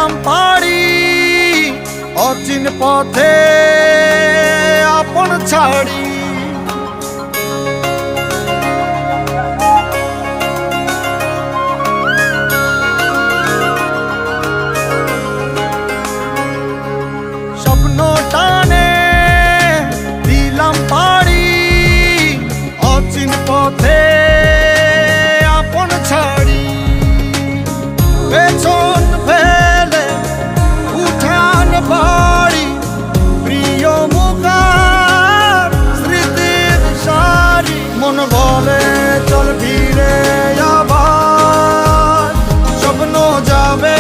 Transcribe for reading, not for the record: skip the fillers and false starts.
দিলাম পাড়ি অচিন পথে আপন ছাড়ি। স্বপ্ন টানে দিলাম পাড়ি অচিন পথে আপন ছাড়ি। পেছন ফেলে উঠান বাড়ি প্রিয় মুখার স্মৃতির সারি। মন বলে চল ফিরে আবার স্বপ্ন যাবে